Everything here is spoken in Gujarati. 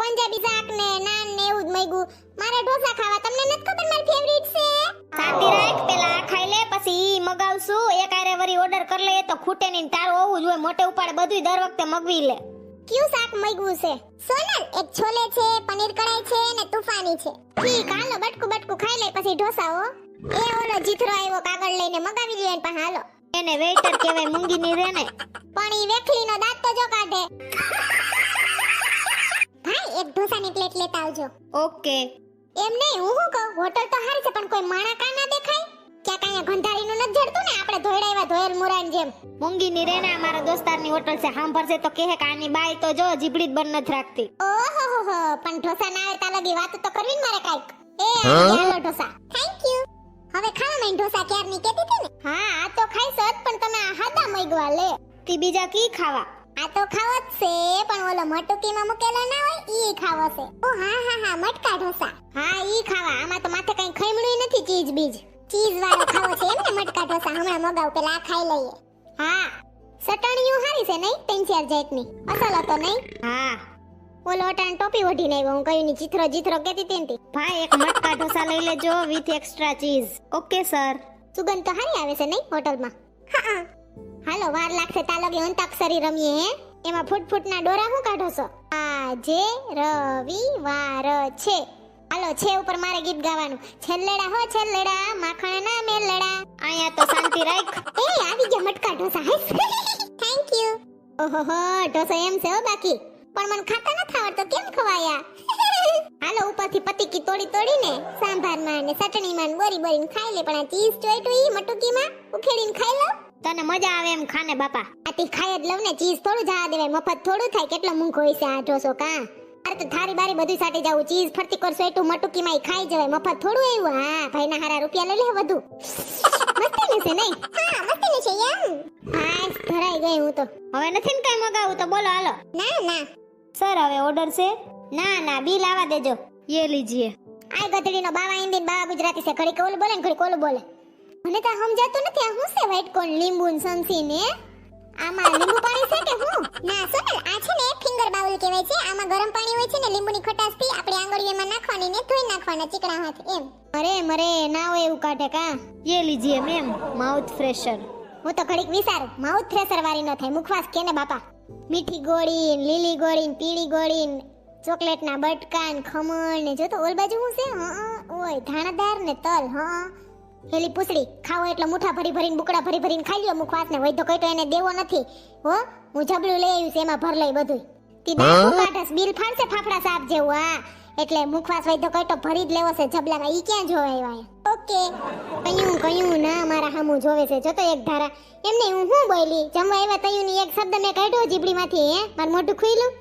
પંજાબી શાક ને નાન ને એવું જ મગ્યું. મારે ઢોસા ખાવા. તમને નથી ખબર મારી ફેવરિટ છે? શાંતિ રાખ, પેલા આ ખાઈ લે પછી ઈ મગાવશું. એક આરે વરી ઓર્ડર કરી લે તો ખૂટે નહીં. તારું હોવું જોઈએ મોટે ઉપાડે બધુંય દર વખતે મગવી લે. કયું શાક મગ્યું છે? સોનલ, એક છોલે છે, પનીર કઢાઈ છે ને તૂફાની છે. ઠીક, હાલો બટકું ખાઈ લે પછી ઢોસા હો. એ ઓલો જીથરો આવ્યો કાગળ લઈને, મગાવી લ્યો એન પાસે. હાલો. એને વેઇટર કહેવાય, મૂંગી ની રે ને. પણ ઈ વેખલીનો દાંત તો જો કાઢે. ભાઈ, એક ઢોસાની પ્લેટ લેતા આવજો. ઓકે. એમ નહીં, હું શું કહું, હોટલ તો હારી છે પણ કોઈ માણા કા ના દેખાય? ક્યાંક અહીંયા ગંધારીનું નથી જડતું ને? આપણે ધોયડાવ્યા ધોયેલ મુરાન જેમ. મૂંગી ની રે ને, અમારા દોસ્તારની હોટલ છે. સાંભળશે તો કહે કે આની બાઈ તો જો જીબડી જ બંધ નથી રાખતી. ઓહો, પણ ઢોસા ના આવે તા લગી વાત તો કરવી ને મારે કાઈક. હાલો ઢોસા. Thank you. હવે ખાવા માં ઢોસા ક્યારની કેતી હતી ને? હા, આ તો ખાઈશ જ, પણ તમે આ હાદા મગવા લે. તી બીજા કી ખાવા? આ તો ખાવો જ છે, પણ ઓલો મટુકીમાં મૂકેલો ના હોય ઈ ખાવો છે. ઓ હા, મટકા ઢોસા. હા, ઈ ખાવા. આમાં તો માથે કઈ ખઈમણું નથી. ચીઝ બીજ ચીઝ વાળો ખાવો છે એમ ને? મટકા ઢોસા હમણાં મગાવ, પેલા આ ખાઈ લઈએ. હા, ચટણીઓ હારી છે નહીં? 3-4 જાતની. અસલ હતો નહીં? હા. ઓલો અટાણ ટોપી ઓઢીને આવ્યો. હું કયું ની જીથરો કેતી હતી ને? ભાઈ, એક મટકા ઢોસા લઈ લેજો with extra cheese. Okay sir. સુગંધ તો હારી આવે છે નહીં હોટલમાં? હા. હાલો, વાર લાગશે તા લગી અંતાક્ષરી રમીએ હે. એમાં ફૂટના ડોરા હું કાઢો છો? આજે રવિવાર છે. હાલો, છે ઉપર મારે ગીત ગાવાનું. છેલ્લેડા હો છેલ્લેડા, માખણ ના મેલડા. અહીંયા તો શાંતિ રાખ. એ આવી ગયા મટકા ઢોસા. Thank you. ઓહો, ઢોસા એમ છે હો બાકી. પણ મને ખાતા નથી આવડતો, કેમ ખવાયા? હાલો, ઉપરથી પતીકી તોડીને સાંભારમાં ને ચટણીમાં બોરી ખાઈ લે. પણ આ ચીઝ ચોઈટું ઈ મટુકીમાં ઉખેડીને ખાઈ લો. તને મજા આવે એમ ખાને બાપા. આથી ખાઈ જ લઉં ને. ચીઝ થોડું જવા દેવાય, મફત થોડું થાય. કેટલો મૂંઘો હોય છે આ ઢોસો કા? અરે તો થારી બારી બધું સાટી જાવું. ચીઝ ફરતી કરશો એટલું મટુકીમાં ખાઈ જવાય. મફત થોડું આવ્યું. હા, ભાઈના હારા રૂપિયા લઈ લે વધુ. મસ્તી છે નહીં? હા, મસ્તી છે એમ. હા, ધરાઈ ગઈ હું તો. હવે નથી ને કઈ મગાવું તો બોલો હાલો. ના સર, હવે ઓર્ડર છે? ના, બિલ આવા દેજો. યે લીજીએ. આ ગધડીનો બાવા હિન્દી બાવા ગુજરાતી છે. ઘડી કોલ બોલે ને ઘડી કોલ બોલે. મને તો સમજાતું નથી આ શું છે? વ્હાઈટ કોર્ન, લીંબુ ને સંસી ને આમાં લીંબુ પાણી છે કે હું? ના સોનલ, આ છે ને ફિંગર બાઉલ કહેવાય છે. આમાં ગરમ પાણી હોય છે ને લીંબુની ખટાશ થી આપણે આંગળીઓમાં નાખવાની ને ધોઈ નાખવાના ચીકણા હાથ એમ. મરે ના હોય એવું કાઢે કા? યે લીજીએ મેમ, માઉથ ફ્રેશર. હું તો ઘડીક વિચારું, માઉથ ફ્રેશર વાળી ન થાય. મુખવાસ કે ને બાપા. મીઠી ગોળી, લીલી ગોળી, પીળી ગોળી, ચોકલેટના બટકા ને ખમણ ને જો તો ઓલ બાજુ હું છે? ઓય ધાણાદાર ને તલ. હેલી પૂછડી ખાવો એટલે મુઠા ભરીને બુકડા ભરીને ખાઈ લ્યો. મુખવાસ ને વૈધો કઈ તો એને દેવો નથી હો. હું જબલું લઈ આવ્યું છે, એમાં ભર લઈ બધું. તી દાંત કાઢસ, બિલ ફાડશે ફાફડા સાપ જેવું. હા, એટલે મુખવાસ વૈધો કઈ તો ભરી જ લેવો છે જબલામાં. ઈ ક્યાં જોવે આવ્યા? ઓકે. કયું ના મારા હામું જોવે છે. જો તો એક ધારા. એમને હું બોલી જમવા આવ્યા તયુની એક શબ્દ મેં કાઢ્યો જીબડીમાંથી. હે, મારું મોઢું ખુલ્લું.